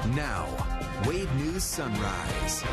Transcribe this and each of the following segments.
Now, Wade News Sunrise.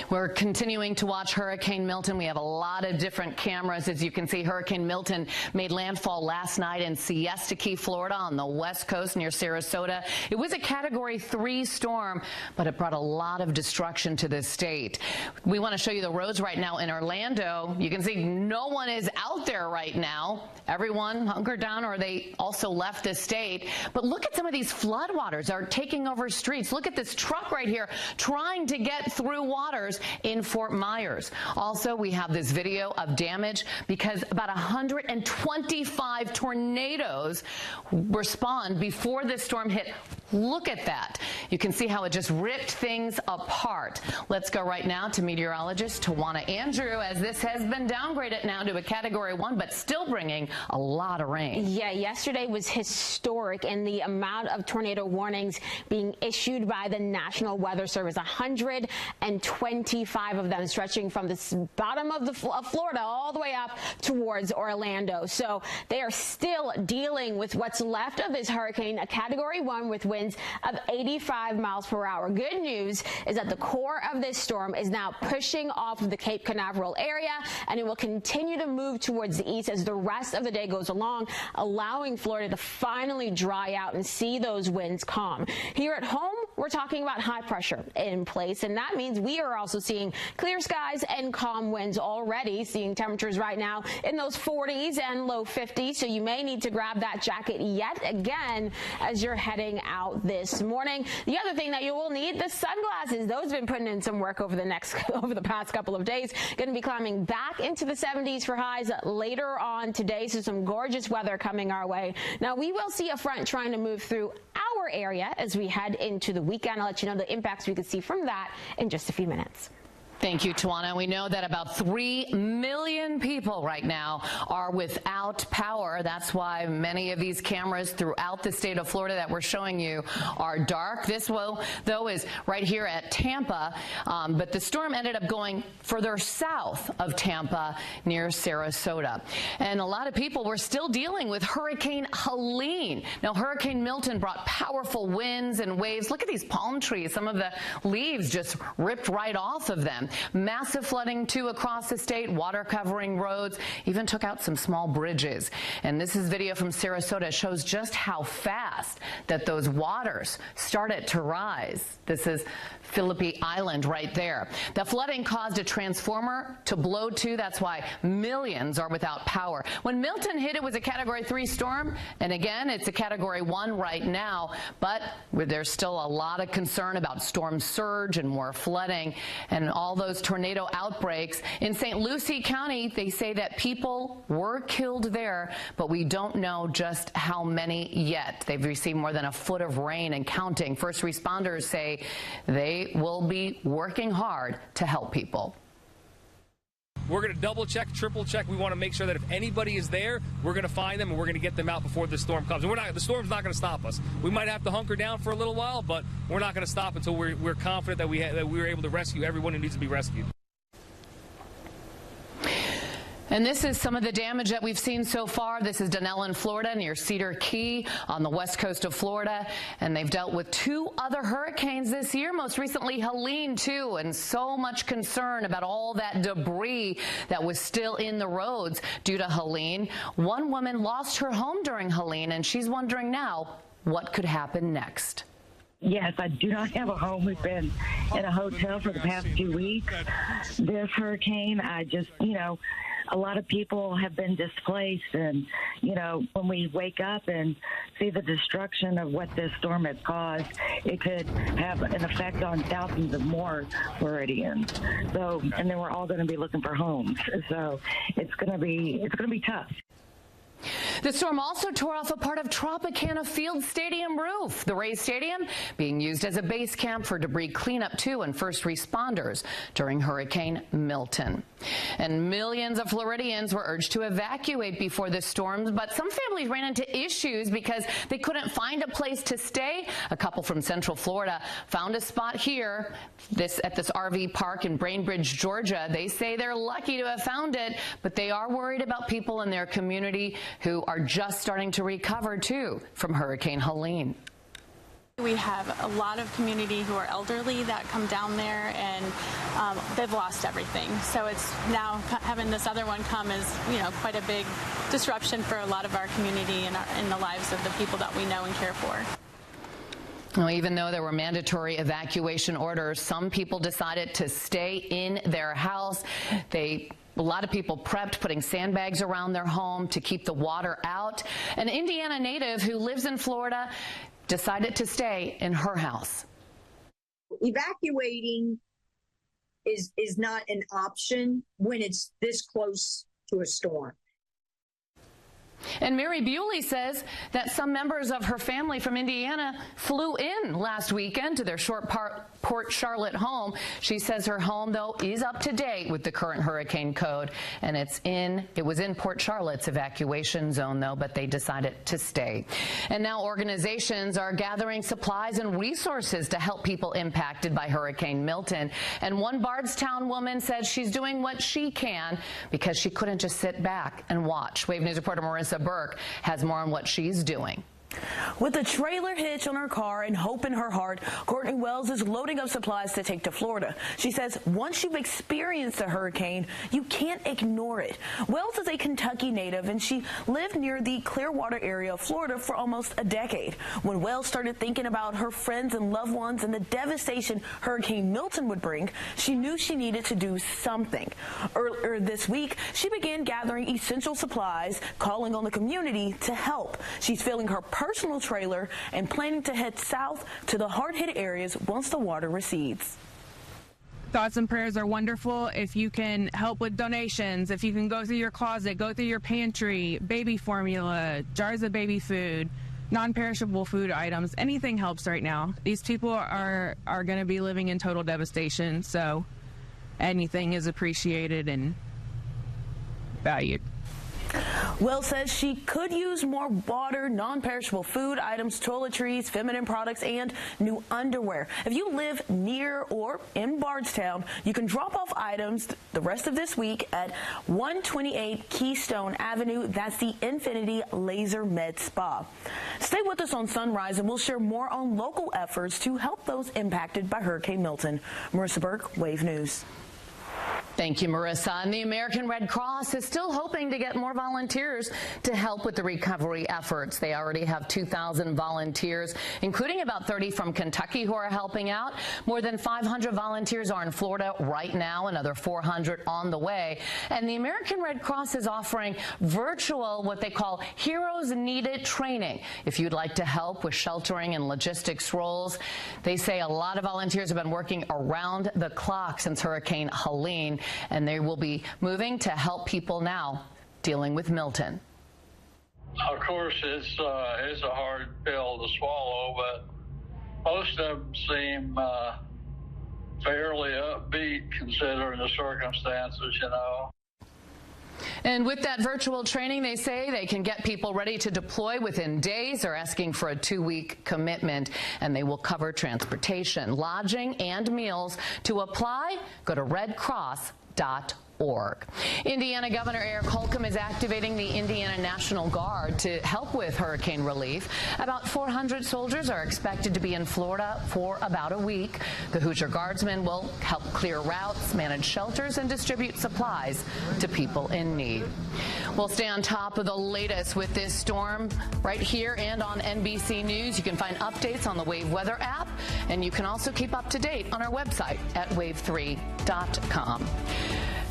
We're continuing to watch Hurricane Milton. We have a lot of different cameras. As you can see, Hurricane Milton made landfall last night in Siesta Key, Florida, on the west coast near Sarasota. It was a Category 3 storm, but it brought a lot of destruction to the state. We want to show you the roads right now in Orlando. You can see no one is out there right now. Everyone hunkered down, or they also left the state. But look at some of these floodwaters are taking over streets. Look at this truck right here trying to get through waters in Fort Myers. Also, we have this video of damage because about 125 tornadoes respond before this storm hit. Look at that. You can see how it just ripped things apart. Let's go right now to meteorologist Tawana Andrew, as this has been downgraded now to a Category 1, but still bringing a lot of rain. Yeah, yesterday was historic in the amount of tornado warnings being issued by the National Weather Service. 125 of them stretching from the bottom of Florida all the way up towards Orlando. So they are still dealing with what's left of this hurricane, a Category 1 with winds of 85 miles per hour. Good news is that the core of this storm is now pushing off of the Cape Canaveral area, and it will continue to move towards the east as the rest of the day goes along, allowing Florida to finally dry out and see those winds calm. Here at home, we're talking about high pressure in place, and that means we are also seeing clear skies and calm winds already, seeing temperatures right now in those 40s and low 50s, so you may need to grab that jacket yet again as you're heading out this morning. The other thing that you will need, the sunglasses. Those have been putting in some work over the past couple of days. Going to be climbing back into the 70s for highs later on today, so some gorgeous weather coming our way. Now, we will see a front trying to move through our area as we head into the weekend. I'll let you know the impacts we could see from that in just a few minutes. Thank you, Tawana. We know that about 3 million people right now are without power. That's why many of these cameras throughout the state of Florida that we're showing you are dark. This, though, is right here at Tampa, but the storm ended up going further south of Tampa near Sarasota. And a lot of people were still dealing with Hurricane Helene. Now, Hurricane Milton brought powerful winds and waves. Look at these palm trees. Some of the leaves just ripped right off of them. Massive flooding, too, across the state, water covering roads, even took out some small bridges. And this is video from Sarasota. Shows just how fast that those waters started to rise. This is Philippi Island right there. The flooding caused a transformer to blow, too. That's why millions are without power. When Milton hit, it was a Category 3 storm. And again, it's a Category 1 right now. But there's still a lot of concern about storm surge and more flooding and all those tornado outbreaks. In St. Lucie County, they say that people were killed there, but we don't know just how many yet. They've received more than a foot of rain and counting. First responders say they will be working hard to help people. We're going to double check, triple check. We want to make sure that if anybody is there, we're going to find them and we're going to get them out before the storm comes. And the storm's not going to stop us. We might have to hunker down for a little while, but we're not going to stop until we're confident that we were able to rescue everyone who needs to be rescued. And this is some of the damage that we've seen so far. This is Dunellen, Florida, near Cedar Key on the west coast of Florida. And they've dealt with 2 other hurricanes this year, most recently Helene, too. And so much concern about all that debris that was still in the roads due to Helene. One woman lost her home during Helene, and she's wondering now what could happen next. Yes, I do not have a home. We've been in a hotel for the past 2 weeks. This hurricane, a lot of people have been displaced, and, when we wake up and see the destruction of what this storm has caused, it could have an effect on thousands of more Floridians. So, and then we're all going to be looking for homes. So it's going to be tough. The storm also tore off a part of Tropicana Field Stadium roof. The Rays Stadium being used as a base camp for debris cleanup, too, and first responders during Hurricane Milton. And millions of Floridians were urged to evacuate before the storms, but some families ran into issues because they couldn't find a place to stay. A couple from Central Florida found a spot here, at this RV park in Bainbridge, Georgia. They say they're lucky to have found it, but they are worried about people in their community who are just starting to recover, too, from Hurricane Helene. We have a lot of community who are elderly that come down there, and they've lost everything. So it's now having this other one come is, quite a big disruption for a lot of our community and in the lives of the people that we know and care for. Well, even though there were mandatory evacuation orders, some people decided to stay in their house. A lot of people prepped, putting sandbags around their home to keep the water out. An Indiana native who lives in Florida decided to stay in her house. Evacuating is not an option when it's this close to a storm. And Mary Bewley says that some members of her family from Indiana flew in last weekend to their Port Charlotte home. She says her home, though, is up to date with the current hurricane code, and it was in Port Charlotte's evacuation zone, though, but they decided to stay. And now organizations are gathering supplies and resources to help people impacted by Hurricane Milton. And one Bardstown woman said she's doing what she can because she couldn't just sit back and watch. Wave News reporter Marissa Burke has more on what she's doing. With a trailer hitch on her car and hope in her heart, Courtney Wells is loading up supplies to take to Florida. She says once you've experienced a hurricane, you can't ignore it. Wells is a Kentucky native, and she lived near the Clearwater area of Florida for almost a decade. When Wells started thinking about her friends and loved ones and the devastation Hurricane Milton would bring, she knew she needed to do something. Earlier this week, she began gathering essential supplies, calling on the community to help. She's filling her personal trailer and planning to head south to the hard-hit areas once the water recedes. Thoughts and prayers are wonderful. If you can help with donations, if you can go through your closet, go through your pantry, baby formula, jars of baby food, non-perishable food items, anything helps right now. These people are going to be living in total devastation, so anything is appreciated and valued. Wells says she could use more water, non-perishable food items, toiletries, feminine products, and new underwear. If you live near or in Bardstown, you can drop off items the rest of this week at 128 Keystone Avenue. That's the Infinity Laser Med Spa. Stay with us on Sunrise, and we'll share more on local efforts to help those impacted by Hurricane Milton. Marissa Burke, Wave News. Thank you, Marissa. And the American Red Cross is still hoping to get more volunteers to help with the recovery efforts. They already have 2,000 volunteers, including about 30 from Kentucky who are helping out. More than 500 volunteers are in Florida right now, another 400 on the way. And the American Red Cross is offering virtual, what they call Heroes Needed training. If you'd like to help with sheltering and logistics roles, they say a lot of volunteers have been working around the clock since Hurricane Helene, and they will be moving to help people now dealing with Milton. Of course, it's a hard pill to swallow, but most of them seem fairly upbeat considering the circumstances, you know. And with that virtual training, they say they can get people ready to deploy within days. They're asking for a 2-week commitment, and they will cover transportation, lodging, and meals. To apply, go to redcross.org. Indiana Governor Eric Holcomb is activating the Indiana National Guard to help with hurricane relief. About 400 soldiers are expected to be in Florida for about a week. The Hoosier Guardsmen will help clear routes, manage shelters, and distribute supplies to people in need. We'll stay on top of the latest with this storm right here and on NBC News. You can find updates on the Wave Weather app, and you can also keep up to date on our website at wave3.com.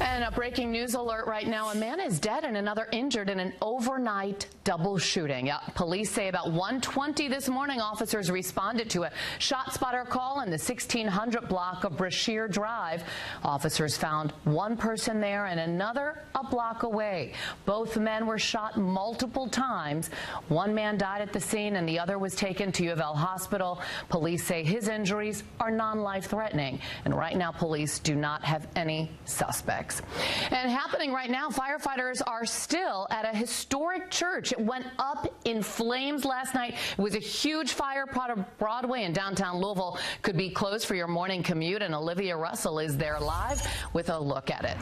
And a breaking news alert right now. A man is dead and another injured in an overnight double shooting. Police say about 1:20 this morning, officers responded to a shot spotter call in the 1600 block of Brashear Drive. Officers found one person there and another a block away. Both men were shot multiple times. One man died at the scene and the other was taken to U of L Hospital. Police say his injuries are non-life-threatening. And right now, police do not have any suspects. And happening right now, firefighters are still at a historic church. It went up in flames last night. It was a huge fire. Part of Broadway in downtown Louisville could be closed for your morning commute, and Olivia Russell is there live with a look at it.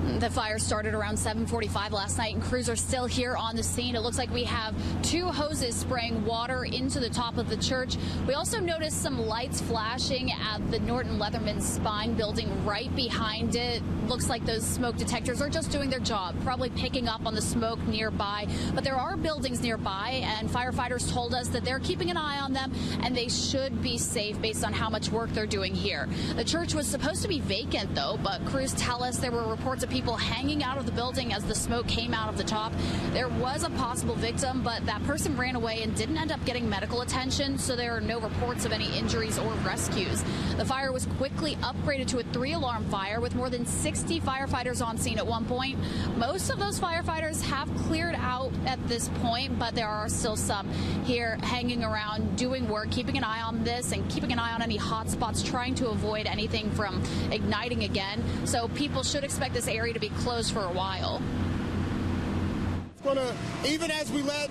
The fire started around 7:45 last night, and crews are still here on the scene. It looks like we have 2 hoses spraying water into the top of the church. We also noticed some lights flashing at the Norton Leatherman Spine building right behind it. Looks like those smoke detectors are just doing their job, probably picking up on the smoke nearby. But there are buildings nearby, and firefighters told us that they're keeping an eye on them, and they should be safe based on how much work they're doing here. The church was supposed to be vacant, though, but crews tell us there were reports of people hanging out of the building as the smoke came out of the top. There was a possible victim, but that person ran away and didn't end up getting medical attention, so there are no reports of any injuries or rescues. The fire was quickly upgraded to a 3-alarm fire with more than 60 firefighters on scene at one point. Most of those firefighters have cleared out at this point, but there are still some here hanging around doing work, keeping an eye on this and keeping an eye on any hot spots, trying to avoid anything from igniting again. So people should expect this area to be closed for a while. Even as we let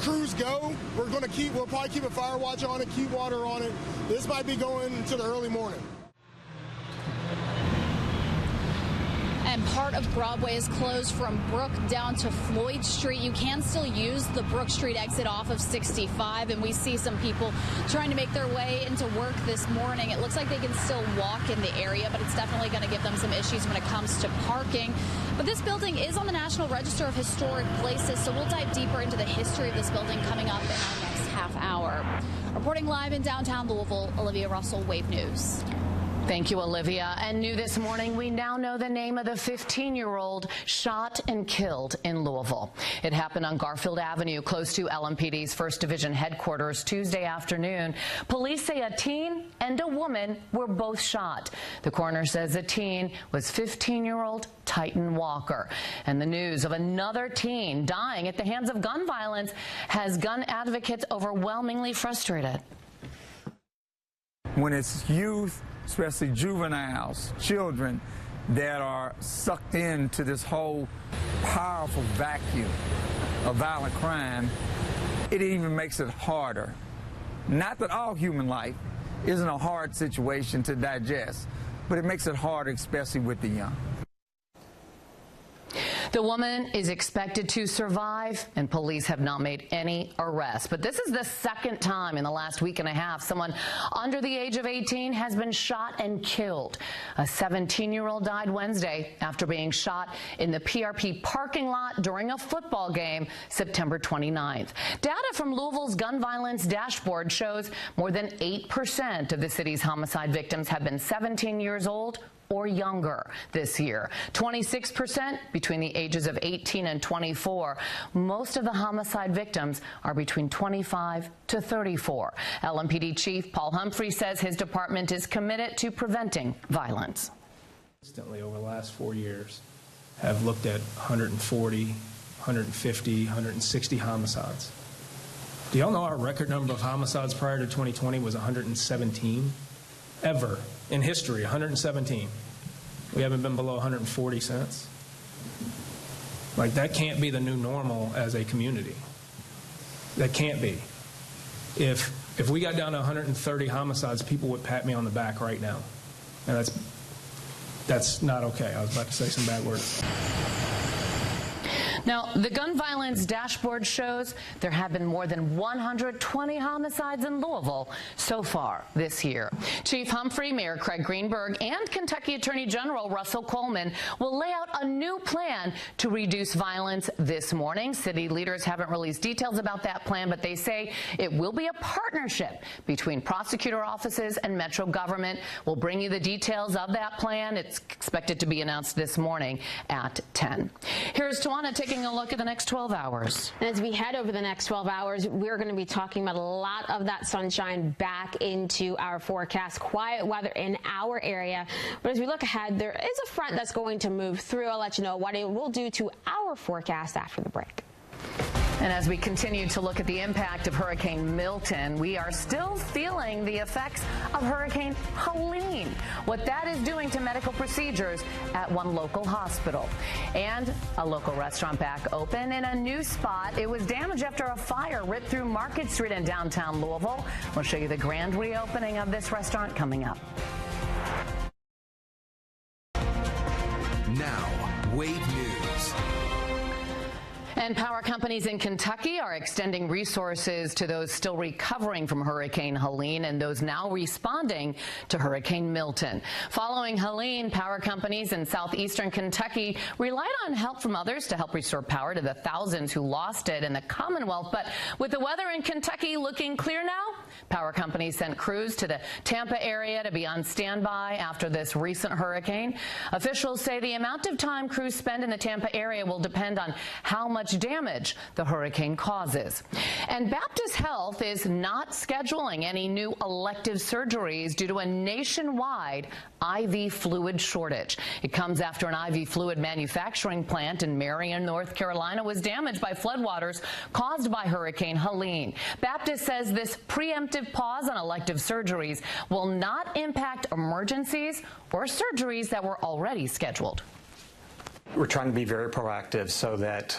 crews go, we'll probably keep a fire watch on it, keep water on it. This might be going into the early morning. And part of Broadway is closed from Brook down to Floyd Street. You can still use the Brook Street exit off of 65, and we see some people trying to make their way into work this morning. It looks like they can still walk in the area, but it's definitely going to give them some issues when it comes to parking. But this building is on the National Register of Historic Places, so we'll dive deeper into the history of this building coming up in our next half hour. Reporting live in downtown Louisville, Olivia Russell, Wave News. Thank you, Olivia. And new this morning, we now know the name of the 15-year-old shot and killed in Louisville. It happened on Garfield Avenue, close to LMPD's 1st Division headquarters Tuesday afternoon. Police say a teen and a woman were both shot. The coroner says the teen was 15-year-old Titan Walker. And the news of another teen dying at the hands of gun violence has gun advocates overwhelmingly frustrated. When it's youth, especially juveniles, children, that are sucked into this whole powerful vacuum of violent crime, it even makes it harder. Not that all human life isn't a hard situation to digest, but it makes it harder, especially with the young. The woman is expected to survive, and police have not made any arrests. But this is the second time in the last week and a half someone under the age of 18 has been shot and killed. A 17-year-old died Wednesday after being shot in the PRP parking lot during a football game September 29th. Data from Louisville's gun violence dashboard shows more than 8% of the city's homicide victims have been 17 years old or younger this year. 26% between the ages of 18 and 24. Most of the homicide victims are between 25 to 34. LMPD Chief Paul Humphrey says his department is committed to preventing violence. Consistently over the last 4 years have looked at 140, 150, 160 homicides. Do y'all know our record number of homicides prior to 2020 was 117? Ever in history, 117. We haven't been below 140 since. Like, that can't be the new normal as a community. That can't be. If we got down to 130 homicides, people would pat me on the back right now. And that's not okay. I was about to say some bad words. Now, the gun violence dashboard shows there have been more than 120 homicides in Louisville so far this year. Chief Humphrey, Mayor Craig Greenberg, and Kentucky Attorney General Russell Coleman will lay out a new plan to reduce violence this morning. City leaders haven't released details about that plan, but they say it will be a partnership between prosecutor offices and Metro government. We'll bring you the details of that plan. It's expected to be announced this morning at 10. Here's Tawana taking a look at the next 12 hours. And as we head over the next 12 hours, we're going to be talking about a lot of that sunshine back into our forecast. Quiet weather in our area. But as we look ahead, there is a front that's going to move through. I'll let you know what it will do to our forecast after the break. And as we continue to look at the impact of Hurricane Milton, we are still feeling the effects of Hurricane Helene, what that is doing to medical procedures at one local hospital. And a local restaurant back open in a new spot. It was damaged after a fire ripped through Market Street in downtown Louisville. We'll show you the grand reopening of this restaurant coming up. Wave News. And power companies in Kentucky are extending resources to those still recovering from Hurricane Helene and those now responding to Hurricane Milton. Following Helene, power companies in southeastern Kentucky relied on help from others to help restore power to the thousands who lost it in the Commonwealth. But with the weather in Kentucky looking clear now, power companies sent crews to the Tampa area to be on standby after this recent hurricane. Officials say the amount of time crews spend in the Tampa area will depend on how much damage the hurricane causes. And Baptist Health is not scheduling any new elective surgeries due to a nationwide IV fluid shortage. It comes after an IV fluid manufacturing plant in Marion, North Carolina was damaged by floodwaters caused by Hurricane Helene. Baptist says this preemptive pause on elective surgeries will not impact emergencies or surgeries that were already scheduled. We're trying to be very proactive so that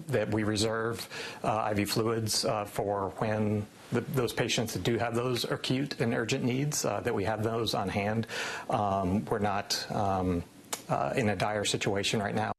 that we reserve IV fluids for when those patients that do have those acute and urgent needs, that we have those on hand. We're not in a dire situation right now.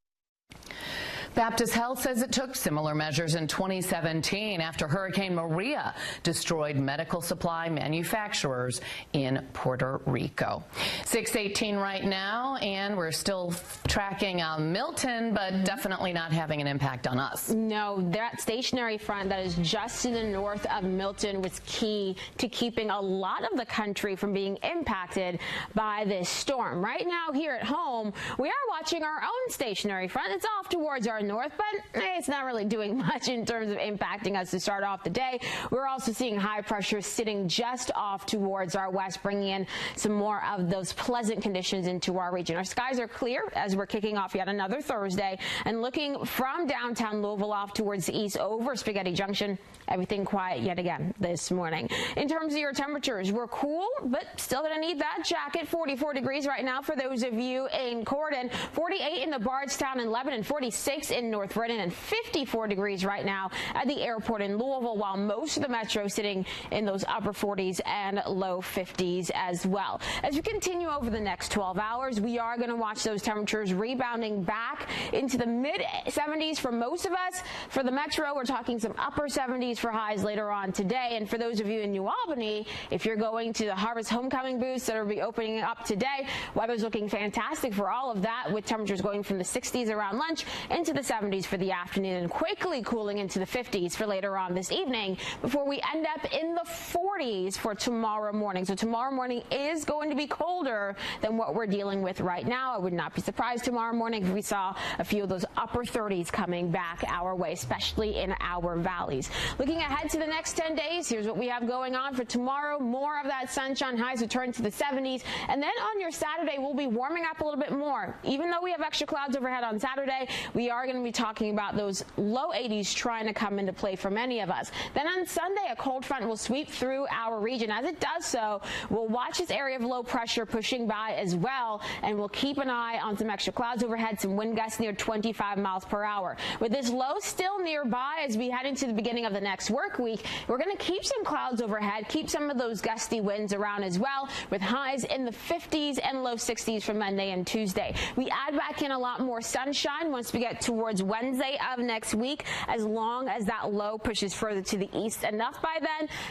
Baptist Health says it took similar measures in 2017 after Hurricane Maria destroyed medical supply manufacturers in Puerto Rico. 6:18 right now, and we're still tracking Milton, but definitely not having an impact on us. No, that stationary front that is just to the north of Milton was key to keeping a lot of the country from being impacted by this storm. Right now here at home, we are watching our own stationary front. It's off towards our north, but it's not really doing much in terms of impacting us to start off the day. We're also seeing high pressure sitting just off towards our west, bringing in some more of those pleasant conditions into our region. Our skies are clear as we're kicking off yet another Thursday, and looking from downtown Louisville off towards the east over Spaghetti Junction, everything quiet yet again this morning. In terms of your temperatures, we're cool, but still gonna need that jacket. 44 degrees right now for those of you in Corden, 48 in the Bardstown and Lebanon, 46 in North Vernon, and 54 degrees right now at the airport in Louisville, while most of the metro sitting in those upper 40s and low 50s as well. As we continue over the next 12 hours, we are going to watch those temperatures rebounding back into the mid 70s for most of us. For the metro, we're talking some upper 70s for highs later on today. And for those of you in New Albany, if you're going to the Harvest Homecoming booths that will be opening up today, weather's looking fantastic for all of that, with temperatures going from the 60s around lunch into the 70s for the afternoon, and quickly cooling into the 50s for later on this evening before we end up in the 40s for tomorrow morning. So tomorrow morning is going to be colder than what we're dealing with right now. I would not be surprised tomorrow morning if we saw a few of those upper 30s coming back our way, especially in our valleys. Looking ahead to the next 10 days, here's what we have going on for tomorrow. More of that sunshine, highs return to the 70s, and then on your Saturday we'll be warming up a little bit more. Even though we have extra clouds overhead on Saturday, we are going to be talking about those low 80s trying to come into play for many of us. Then on Sunday, a cold front will sweep through our region. As it does so, we'll watch this area of low pressure pushing by as well, and we'll keep an eye on some extra clouds overhead, some wind gusts near 25 miles per hour. With this low still nearby as we head into the beginning of the next work week, we're going to keep some clouds overhead, keep some of those gusty winds around as well, with highs in the 50s and low 60s for Monday and Tuesday. We add back in a lot more sunshine once we get towards Wednesday of next week, as long as that low pushes further to the east enough by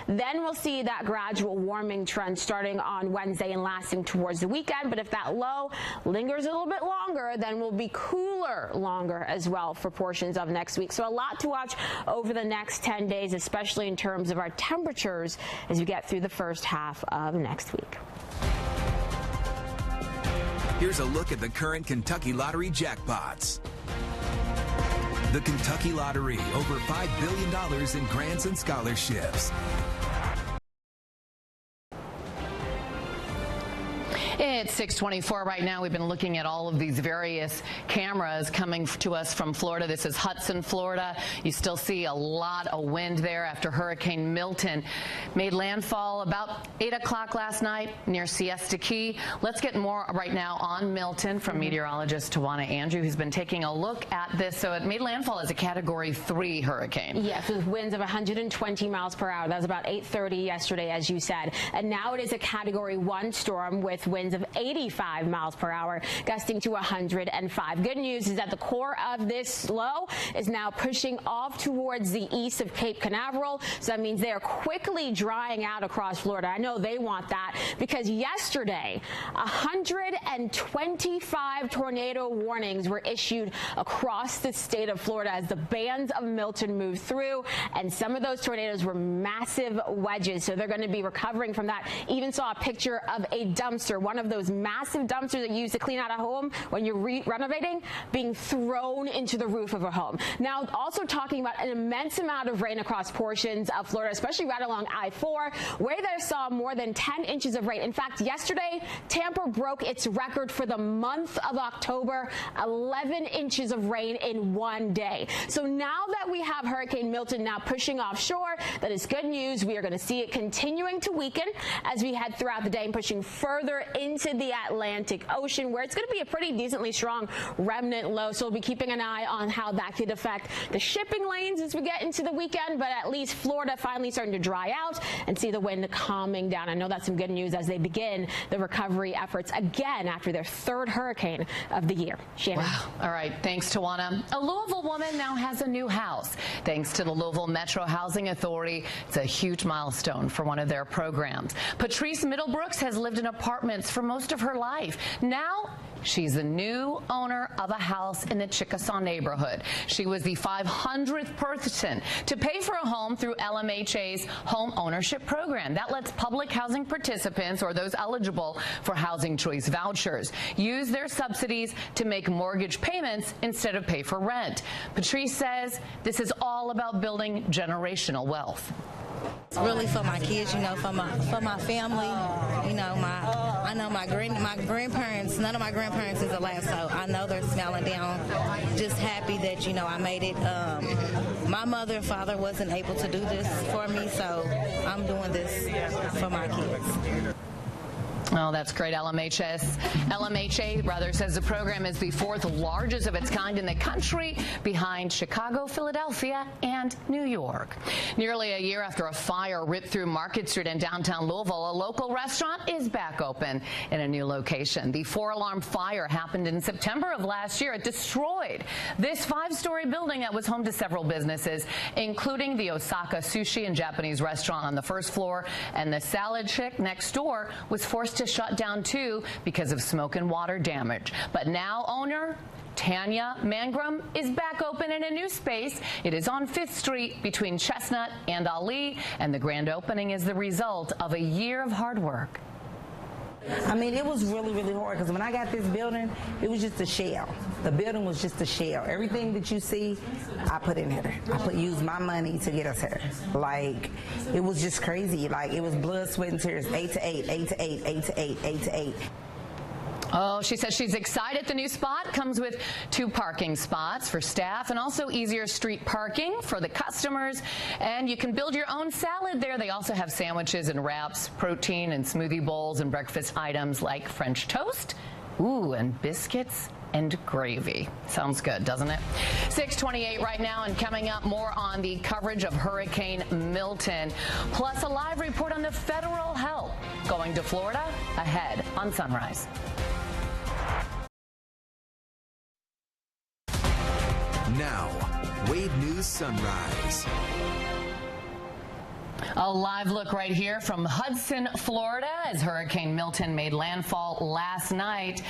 then we'll see that gradual warming trend starting on Wednesday and lasting towards the weekend. But if that low lingers a little bit longer, then we'll be cooler longer as well for portions of next week. So a lot to watch over the next 10 days, especially in terms of our temperatures as we get through the first half of next week. Here's a look at the current Kentucky Lottery jackpots. The Kentucky Lottery, over $5 billion in grants and scholarships. It's 6:24 right now. We've been looking at all of these various cameras coming to us from Florida. This is Hudson, Florida. You still see a lot of wind there after Hurricane Milton made landfall about 8 o'clock last night near Siesta Key. Let's get more right now on Milton from meteorologist Tawana Andrew, who's been taking a look at this. So it made landfall as a Category 3 hurricane. Yes, with winds of 120 miles per hour. That was about 8:30 yesterday, as you said. And now it is a Category 1 storm with winds of 85 miles per hour, gusting to 105. Good news is that the core of this low is now pushing off towards the east of Cape Canaveral. So that means they are quickly drying out across Florida. I know they want that because yesterday, 125 tornado warnings were issued across the state of Florida as the bands of Milton moved through, and some of those tornadoes were massive wedges, so they're going to be recovering from that. Even saw a picture of a dumpster, one of those massive dumpsters that you use to clean out a home when you're renovating, being thrown into the roof of a home. Now, also talking about an immense amount of rain across portions of Florida, especially right along I-4, where they saw more than 10 inches of rain. In fact, yesterday, Tampa broke its record for the month of October, 11 inches of rain in one day. So now that we have Hurricane Milton now pushing offshore, that is good news. We are going to see it continuing to weaken as we head throughout the day and pushing further into the Atlantic Ocean, where it's going to be a pretty decently strong remnant low. So we'll be keeping an eye on how that could affect the shipping lanes as we get into the weekend. But at least Florida finally starting to dry out and see the wind calming down. I know that's some good news as they begin the recovery efforts again after their third hurricane of the year. Shannon. Wow. All right. Thanks, Tawana. A Louisville woman now has a new house thanks to the Louisville Metro Housing Authority. It's a huge milestone for one of their programs. Patrice Middlebrooks has lived in apartments for most of her life. Now she's the new owner of a house in the Chickasaw neighborhood. She was the 500th person to pay for a home through LMHA's home ownership program. That lets public housing participants, or those eligible for housing choice vouchers, use their subsidies to make mortgage payments instead of pay for rent. Patrice says this is all about building generational wealth. It's really for my kids, you know, for my family. You know, I know my grandparents. None of my grandparents is alive, so I know they're smiling down. Just happy that, you know, I made it. My mother and father wasn't able to do this for me, so I'm doing this for my kids. Oh, that's great. LMHA rather says the program is the fourth largest of its kind in the country, behind Chicago, Philadelphia, and New York. Nearly a year after a fire ripped through Market Street in downtown Louisville, a local restaurant is back open in a new location. The 4-alarm fire happened in September of last year. It destroyed this 5-story building that was home to several businesses, including the Osaka Sushi and Japanese restaurant on the first floor, and the Salad Chick next door was forced to shut down too because of smoke and water damage. But now owner Tanya Mangrum is back open in a new space. It is on 5th Street between Chestnut and Ali, and the grand opening is the result of a year of hard work. I mean, it was really, really hard because when I got this building, it was just a shell. The building was just a shell. Everything that you see, I put in here. Used my money to get us here. Like, it was just crazy. Like, it was blood, sweat, and tears. 8 to 8, 8 to 8, 8 to 8, 8 to 8. Oh, she says she's excited. The new spot comes with 2 parking spots for staff and also easier street parking for the customers. And you can build your own salad there. They also have sandwiches and wraps, protein and smoothie bowls, and breakfast items like French toast, and biscuits and gravy. Sounds good, doesn't it? 6:28 right now, and coming up, more on the coverage of Hurricane Milton, plus a live report on the federal help going to Florida ahead on Sunrise. Now, Wave News Sunrise. A live look right here from Hudson, Florida, as Hurricane Milton made landfall last night.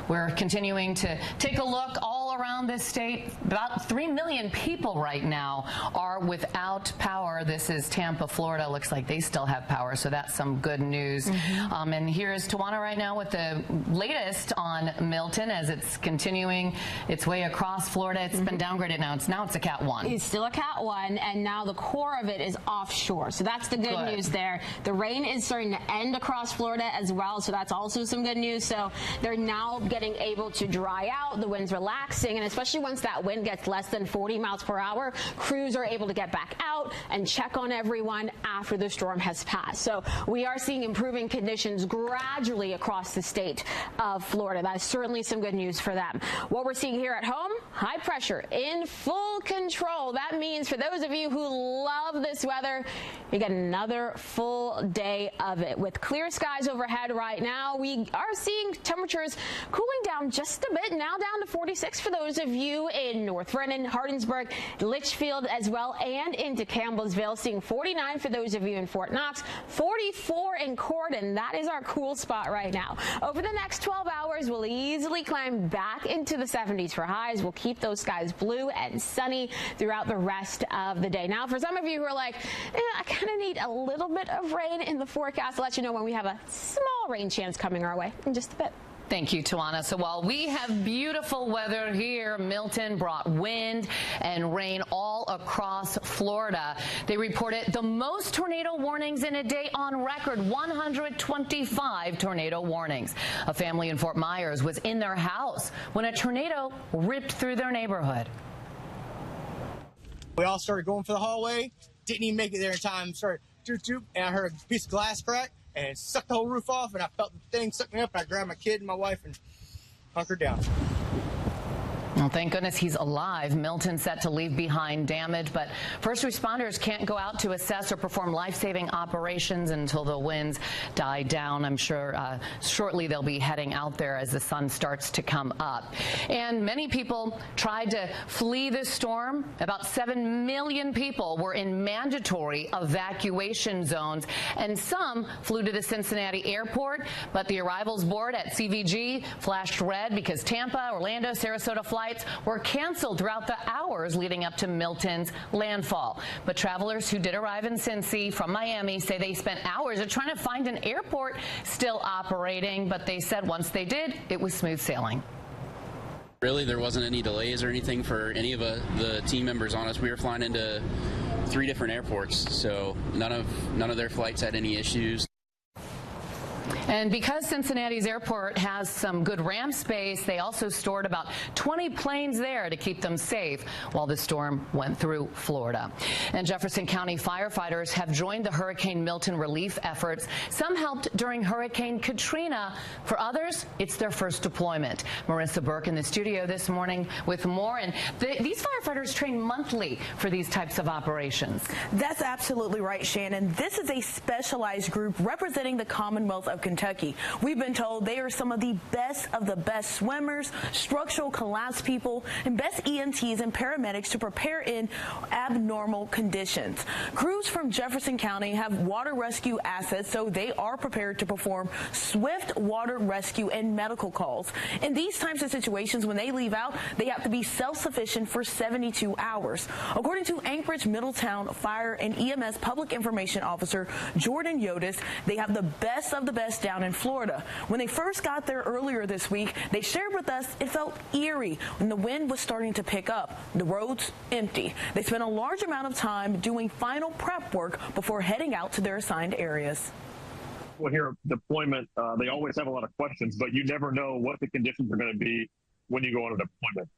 We're continuing to take a look all around this state. About 3 million people right now are without power. This is Tampa, Florida. Looks like they still have power, so that's some good news. And here's Tawana right now with the latest on Milton as it's continuing its way across Florida. It's been downgraded now. It's a Cat 1. It's still a Cat 1, and now the core of it is offshore. So that's the good news there. The rain is starting to end across Florida as well, so that's also some good news. So they're now getting able to dry out. The wind's relaxing, and especially once that wind gets less than 40 miles per hour, crews are able to get back out and check on everyone after the storm has passed. So we are seeing improving conditions gradually across the state of Florida. That is certainly some good news for them. What we're seeing here at home, high pressure in full control. That means for those of you who love this weather, you get another full day of it. With clear skies overhead right now, we are seeing temperatures cooling down just a bit, now down to 46 for those of you in North Vernon, Hardinsburg, Litchfield as well, and into Campbellsville, seeing 49 for those of you in Fort Knox, 44 in Cordon. That is our cool spot right now. Over the next 12 hours, we'll easily climb back into the 70s for highs. We'll keep those skies blue and sunny throughout the rest of the day. Now, for some of you who are like, I kind of need a little bit of rain in the forecast, I'll let you know when we have a small rain chance coming our way in just a bit. Thank you, Tawana. So while we have beautiful weather here, Milton brought wind and rain all across Florida. They reported the most tornado warnings in a day on record, 125 tornado warnings. A family in Fort Myers was in their house when a tornado ripped through their neighborhood. We all started going for the hallway, didn't even make it there in time, started doop, doop, and I heard a piece of glass crack. And it sucked the whole roof off, and I felt the thing suck me up, and I grabbed my kid and my wife and hunkered down. Well, thank goodness he's alive. Milton set to leave behind damage, but first responders can't go out to assess or perform life-saving operations until the winds die down. I'm sure shortly they'll be heading out there as the sun starts to come up. And many people tried to flee the storm. About 7 million people were in mandatory evacuation zones, and some flew to the Cincinnati airport, but the arrivals board at CVG flashed red because Tampa, Orlando, Sarasota flights were canceled throughout the hours leading up to Milton's landfall. But travelers who did arrive in Cincy from Miami say they spent hours trying to find an airport still operating, but they said once they did, it was smooth sailing. Really, there wasn't any delays or anything for any of the team members on us. We were flying into 3 different airports, so none of their flights had any issues. And because Cincinnati's airport has some good ramp space, they also stored about 20 planes there to keep them safe while the storm went through Florida. And Jefferson County firefighters have joined the Hurricane Milton relief efforts. Some helped during Hurricane Katrina. For others, it's their first deployment. Marissa Burke in the studio this morning with more. And these firefighters train monthly for these types of operations. That's absolutely right, Shannon. This is a specialized group representing the Commonwealth of Kentucky. We've been told they are some of the best swimmers, structural collapse people, and best EMTs and paramedics to prepare in abnormal conditions. Crews from Jefferson County have water rescue assets, so they are prepared to perform swift water rescue and medical calls. In these types of situations, when they leave out, they have to be self-sufficient for 72 hours. According to Anchorage Middletown Fire and EMS Public Information Officer Jordan Yotis, they have the best of the best down in Florida. When they first got there earlier this week, they shared with us it felt eerie when the wind was starting to pick up. The roads empty. They spent a large amount of time doing final prep work before heading out to their assigned areas. Well, here, deployment, they always have a lot of questions, but you never know what the conditions are going to be when you go on a deployment,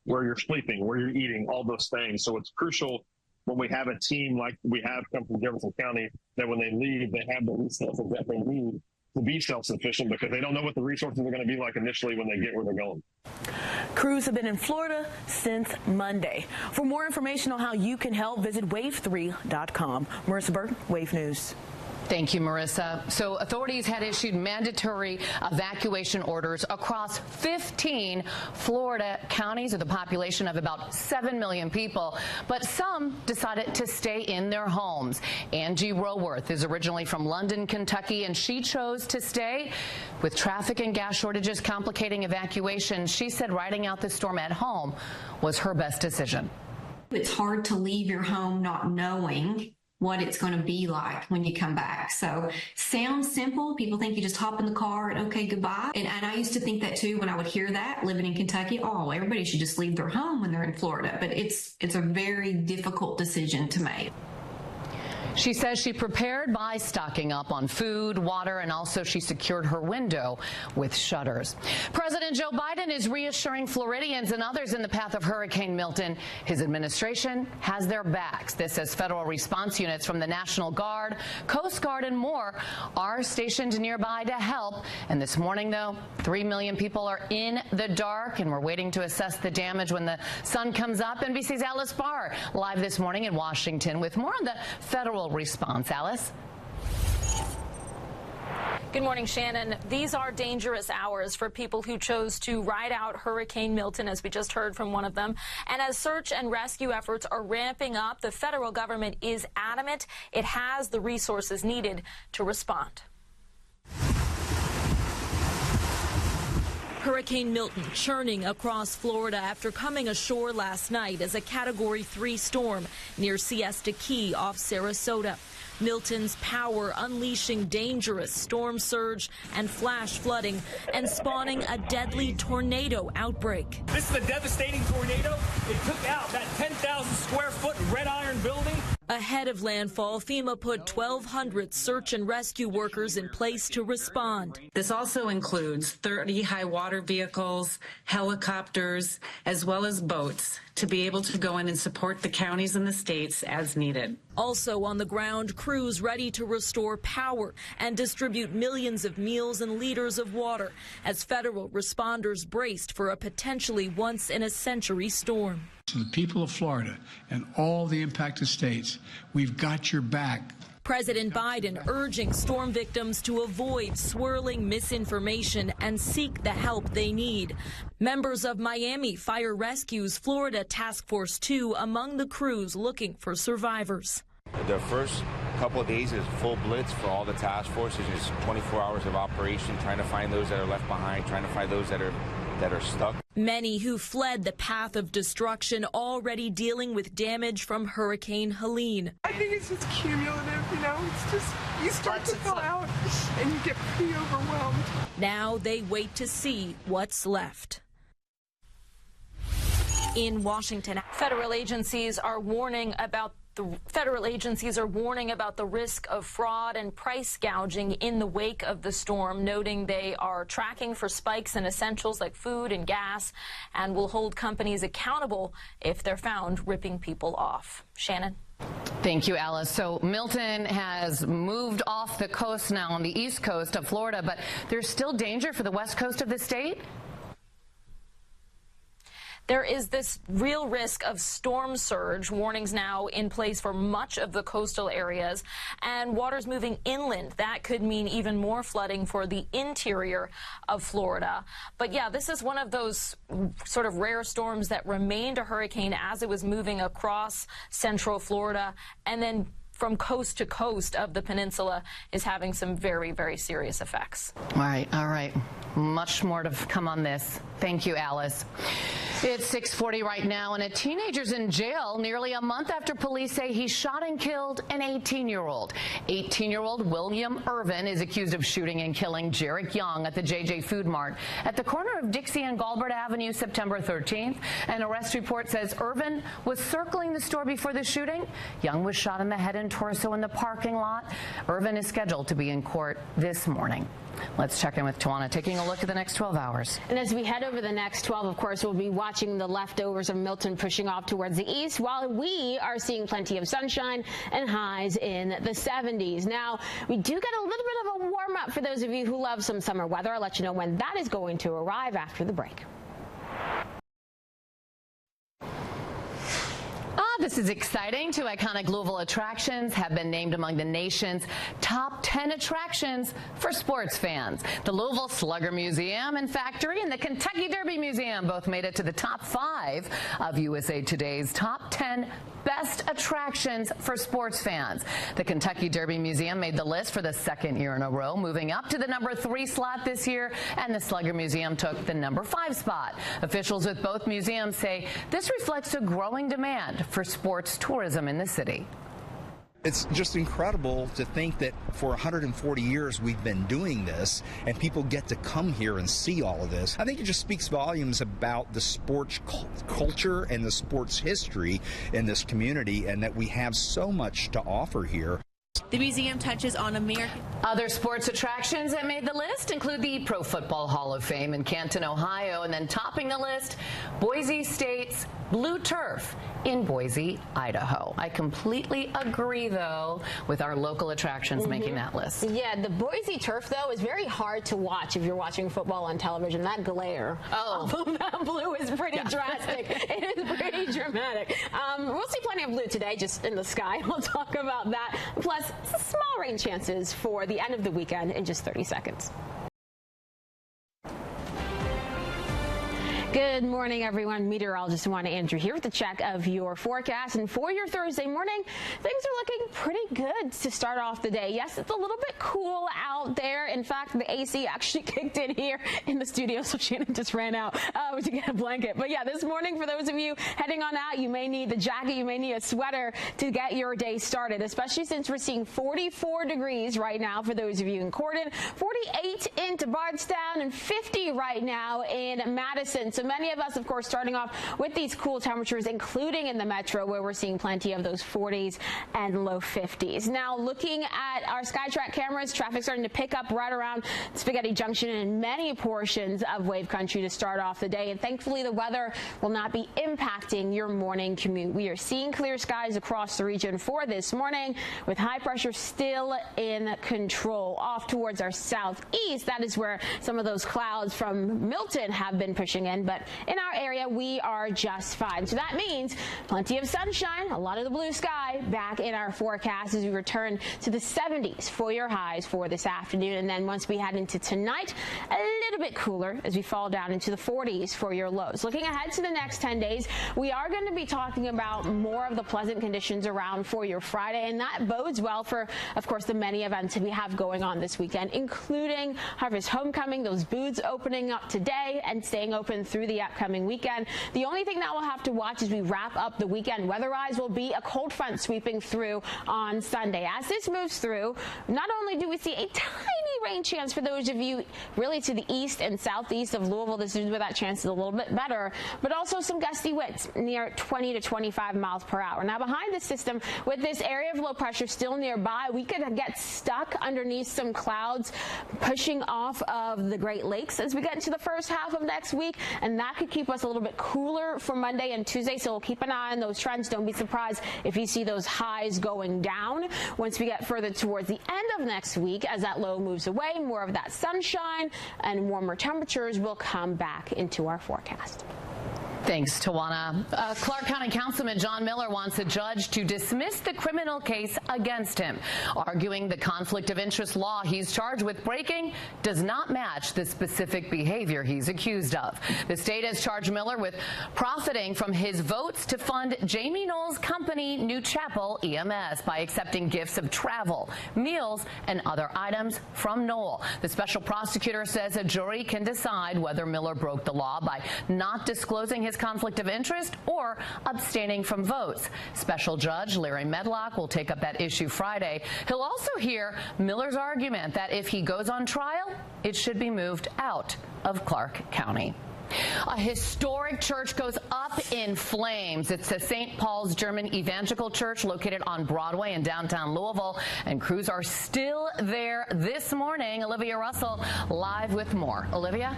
where you're sleeping, where you're eating, all those things. So it's crucial when we have a team like we have come from Jefferson County, that when they leave, they have the resources that they need to be self-sufficient, because they don't know what the resources are going to be like initially when they get where they're going. Crews have been in Florida since Monday. For more information on how you can help, visit wave3.com. Marissa Burke, Wave News. Thank you, Marissa. So authorities had issued mandatory evacuation orders across 15 Florida counties with a population of about 7 million people, but some decided to stay in their homes. Angie Roworth is originally from London, Kentucky, and she chose to stay. With traffic and gas shortages complicating evacuation, she said riding out the storm at home was her best decision. It's hard to leave your home not knowing what it's going to be like when you come back. So sounds simple. People think you just hop in the car and okay, goodbye. And I used to think that too when I would hear that living in Kentucky. Oh, everybody should just leave their home when they're in Florida. But it's a very difficult decision to make. She says she prepared by stocking up on food, water, and also she secured her window with shutters. President Joe Biden is reassuring Floridians and others in the path of Hurricane Milton his administration has their backs. This as federal response units from the National Guard, Coast Guard, and more are stationed nearby to help. And this morning, though, 3 million people are in the dark, and we're waiting to assess the damage when the sun comes up. NBC's Alice Barr live this morning in Washington with more on the federal response. Alice? Good morning, Shannon. These are dangerous hours for people who chose to ride out Hurricane Milton, as we just heard from one of them. And as search and rescue efforts are ramping up, the federal government is adamant it has the resources needed to respond. Hurricane Milton churning across Florida after coming ashore last night as a Category 3 storm near Siesta Key off Sarasota. Milton's power unleashing dangerous storm surge and flash flooding and spawning a deadly tornado outbreak. This is a devastating tornado. It took out that 10,000 square foot red iron building. Ahead of landfall, FEMA put 1,200 search and rescue workers in place to respond. This also includes 30 high water vehicles, helicopters, as well as boats to be able to go in and support the counties and the states as needed. Also on the ground, crews ready to restore power and distribute millions of meals and liters of water as federal responders braced for a potentially once-in-a-century storm. To the people of Florida and all the impacted states, we've got your back. President Biden urging storm victims to avoid swirling misinformation and seek the help they need. Members of Miami Fire Rescue's Florida Task Force 2 among the crews looking for survivors. The first couple of days is full blitz for all the task forces. It's 24 hours of operation, trying to find those that are left behind, trying to find those that are stuck. Many who fled the path of destruction already dealing with damage from Hurricane Helene. I think it's just cumulative, you know, it's just, you start to fill out and you get pretty overwhelmed. Now they wait to see what's left. In Washington, federal agencies are warning about the risk of fraud and price gouging in the wake of the storm, noting they are tracking for spikes in essentials like food and gas and will hold companies accountable if they're found ripping people off. Shannon? Thank you, Alice. So Milton has moved off the coast now on the east coast of Florida, but there's still danger for the west coast of the state? There is this real risk of storm surge. Warnings now in place for much of the coastal areas, and waters moving inland. That could mean even more flooding for the interior of Florida. But yeah, this is one of those sort of rare storms that remained a hurricane as it was moving across central Florida, and then from coast to coast of the peninsula is having some very, very serious effects. All right. Much more to come on this. Thank you, Alice. It's 6:40 right now, and a teenager's in jail nearly a month after police say he shot and killed an 18-year-old. 18-year-old William Irvin is accused of shooting and killing Jarek Young at the JJ Food Mart at the corner of Dixie and Galbert Avenue September 13th. An arrest report says Irvin was circling the store before the shooting. Young was shot in the head and torso in the parking lot. Irvin is scheduled to be in court this morning. Let's check in with Tawana, taking a look at the next 12 hours. And as we head over the next 12, of course, we'll be watching the leftovers of Milton pushing off towards the east, while we are seeing plenty of sunshine and highs in the 70s. Now, we do get a little bit of a warm up for those of you who love some summer weather. I'll let you know when that is going to arrive after the break. This is exciting. 2 iconic Louisville attractions have been named among the nation's top 10 attractions for sports fans. The Louisville Slugger Museum and Factory and the Kentucky Derby Museum both made it to the top 5 of USA Today's top 10 best attractions for sports fans. The Kentucky Derby Museum made the list for the 2nd year in a row, moving up to the number 3 slot this year, and the Slugger Museum took the number 5 spot. Officials with both museums say this reflects a growing demand for sports tourism in the city. It's just incredible to think that for 140 years we've been doing this and people get to come here and see all of this. I think it just speaks volumes about the sports culture and the sports history in this community, and that we have so much to offer here. The museum touches on American. Other sports attractions that made the list include the Pro Football Hall of Fame in Canton, Ohio, and then topping the list, Boise State's Blue Turf in Boise, Idaho. I completely agree, though, with our local attractions making that list. Yeah, the Boise Turf, though, is very hard to watch if you're watching football on television. That glare off of that blue is pretty drastic. It is pretty dramatic. We'll see plenty of blue today, just in the sky. We'll talk about that. Plus, small rain chances for the end of the weekend in just 30 seconds. Good morning, everyone. Meteorologist Juana Andrew here with a check of your forecast. And for your Thursday morning, things are looking pretty good to start off the day. Yes, it's a little bit cool out there. In fact, the AC actually kicked in here in the studio, so Shannon just ran out to get a blanket. But yeah, this morning, for those of you heading on out, you may need the jacket, you may need a sweater to get your day started, especially since we're seeing 44 degrees right now for those of you in Corydon, 48 into Bardstown, and 50 right now in Madison. So many of us, of course, starting off with these cool temperatures, including in the metro, where we're seeing plenty of those 40s and low 50s. Now, looking at our SkyTrack cameras, traffic starting to pick up right around Spaghetti Junction and in many portions of Wave Country to start off the day. And thankfully, the weather will not be impacting your morning commute. We are seeing clear skies across the region for this morning, with high pressure still in control. Off towards our southeast, that is where some of those clouds from Milton have been pushing in. But in our area, we are just fine. So that means plenty of sunshine, a lot of the blue sky back in our forecast as we return to the 70s for your highs for this afternoon. And then once we head into tonight, a little bit cooler as we fall down into the 40s for your lows. Looking ahead to the next 10 days, we are going to be talking about more of the pleasant conditions around for your Friday. And that bodes well for, of course, the many events we have going on this weekend, including Harvest Homecoming, those booths opening up today and staying open through the upcoming weekend. The only thing that we'll have to watch as we wrap up the weekend weather-wise will be a cold front sweeping through on Sunday. As this moves through, not only do we see a tiny rain chance for those of you really to the east and southeast of Louisville, this is where that chance is a little bit better, but also some gusty winds near 20 to 25 miles per hour. Now, behind this system, with this area of low pressure still nearby, we could get stuck underneath some clouds pushing off of the Great Lakes as we get into the first half of next week, and that could keep us a little bit cooler for Monday and Tuesday, so we'll keep an eye on those trends. Don't be surprised if you see those highs going down once we get further towards the end of next week. As that low moves away, more of that sunshine and warmer temperatures will come back into our forecast. Thanks, Tawana. Clark County Councilman John Miller wants a judge to dismiss the criminal case against him, arguing the conflict of interest law he's charged with breaking does not match the specific behavior he's accused of. The state has charged Miller with profiting from his votes to fund Jamie Knowles' company, New Chapel EMS, by accepting gifts of travel, meals, and other items from Knoll. The special prosecutor says a jury can decide whether Miller broke the law by not disclosing his conflict of interest or abstaining from votes. Special Judge Larry Medlock will take up that issue Friday. He'll also hear Miller's argument that if he goes on trial, it should be moved out of Clark County. A historic church goes up in flames. It's the St. Paul's German Evangelical Church located on Broadway in downtown Louisville, and crews are still there this morning. Olivia Russell live with more. Olivia?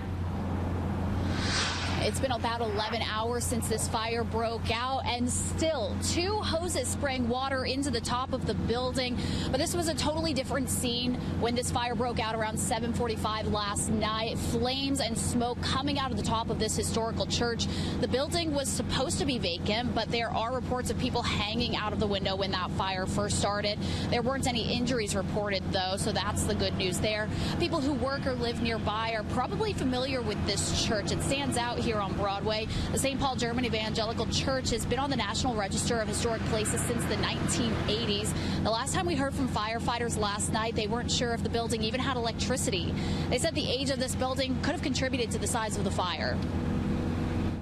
It's been about 11 hours since this fire broke out, and still 2 hoses spraying water into the top of the building. But this was a totally different scene when this fire broke out around 7:45 last night. Flames and smoke coming out of the top of this historical church. The building was supposed to be vacant, but there are reports of people hanging out of the window when that fire first started. There weren't any injuries reported, though, so that's the good news there. People who work or live nearby are probably familiar with this church. It stands out here on Broadway. The St. Paul German Evangelical Church has been on the National Register of Historic Places since the 1980s. The last time we heard from firefighters last night, they weren't sure if the building even had electricity. They said the age of this building could have contributed to the size of the fire.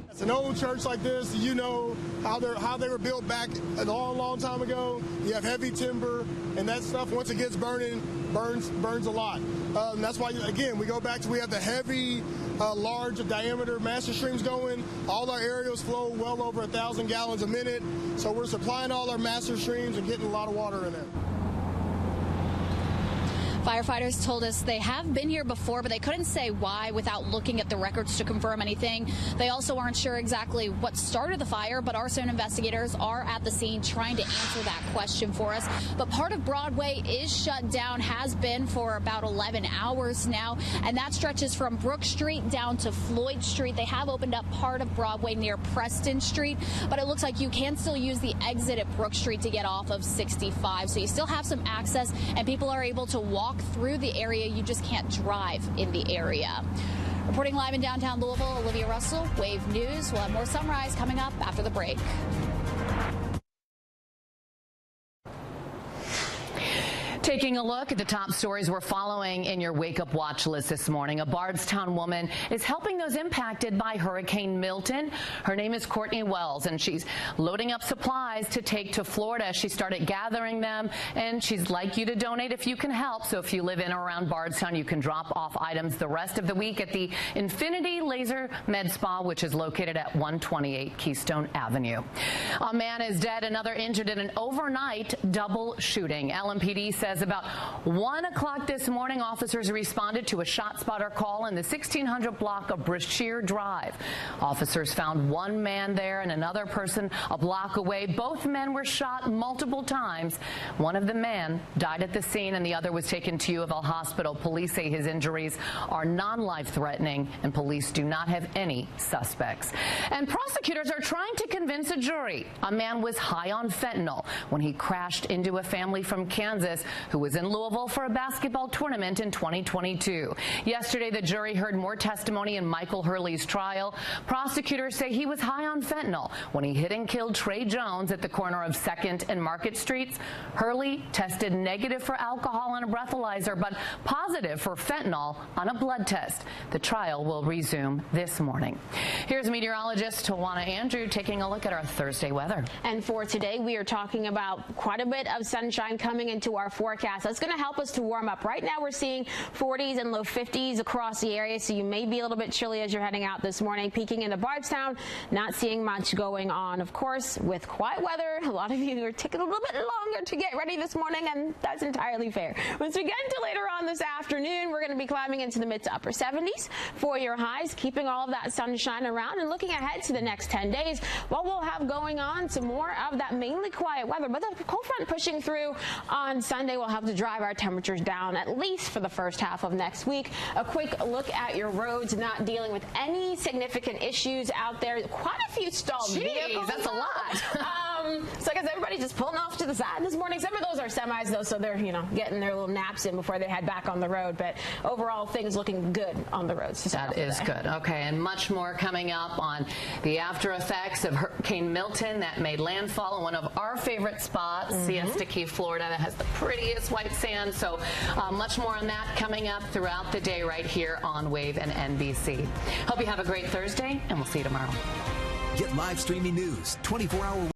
It's an old church like this, you know, how they were built back a long time ago. You have heavy timber, and that stuff, once it gets burning, burns a lot. That's why, again, we go back to we have the heavy, large diameter master streams going. All our aerials flow well over 1,000 gallons a minute, so we're supplying all our master streams and getting a lot of water in there. Firefighters told us they have been here before, but they couldn't say why without looking at the records to confirm anything. They also aren't sure exactly what started the fire, but our own investigators are at the scene trying to answer that question for us. But part of Broadway is shut down, has been for about 11 hours now, and that stretches from Brook Street down to Floyd Street. They have opened up part of Broadway near Preston Street, but it looks like you can still use the exit at Brook Street to get off of 65. So you still have some access, and people are able to walk through the area. You just can't drive in the area. Reporting live in downtown Louisville, Olivia Russell, Wave News. We'll have more Sunrise coming up after the break. Taking a look at the top stories we're following in your wake-up watch list this morning. A Bardstown woman is helping those impacted by Hurricane Milton. Her name is Courtney Wells, and she's loading up supplies to take to Florida. She started gathering them, and she'd like you to donate if you can help. So if you live in or around Bardstown, you can drop off items the rest of the week at the Infinity Laser Med Spa, which is located at 128 Keystone Avenue. A man is dead, another injured in an overnight double shooting. LMPD says about 1 o'clock this morning, officers responded to a ShotSpotter call in the 1600 block of Brashear Drive. Officers found one man there and another person a block away. Both men were shot multiple times. One of the men died at the scene and the other was taken to U of L Hospital. Police say his injuries are non-life-threatening and police do not have any suspects. And prosecutors are trying to convince a jury a man was high on fentanyl when he crashed into a family from Kansas who was in Louisville for a basketball tournament in 2022. Yesterday, the jury heard more testimony in Michael Hurley's trial. Prosecutors say he was high on fentanyl when he hit and killed Trey Jones at the corner of 2nd and Market Streets. Hurley tested negative for alcohol on a breathalyzer, but positive for fentanyl on a blood test. The trial will resume this morning. Here's meteorologist Tawana Andrew taking a look at our Thursday weather. And for today, we are talking about quite a bit of sunshine coming into our forecast. That's going to help us to warm up. Right now, we're seeing 40s and low 50s across the area, so you may be a little bit chilly as you're heading out this morning. Peeking into Bardstown, not seeing much going on. Of course, with quiet weather, a lot of you are taking a little bit longer to get ready this morning, and that's entirely fair. Once we get into later on this afternoon, we're going to be climbing into the mid to upper 70s for your highs, keeping all of that sunshine around and looking ahead to the next 10 days. What we'll have going on, some more of that mainly quiet weather, but the cold front pushing through on Sunday will have to drive our temperatures down at least for the first half of next week. A quick look at your roads, not dealing with any significant issues out there. Quite a few stalled vehicles. That's a lot. So I guess everybody's just pulling off to the side this morning. Some of those are semis though, so they're, getting their little naps in before they head back on the road. But overall, things looking good on the roads. That is good. Okay, and much more coming up on the after effects of Hurricane Milton that made landfall in one of our favorite spots, Siesta Key, Florida, that has the prettiest white sand. So much more on that coming up throughout the day right here on Wave and NBC. Hope you have a great Thursday, and we'll see you tomorrow. Get live streaming news 24 hours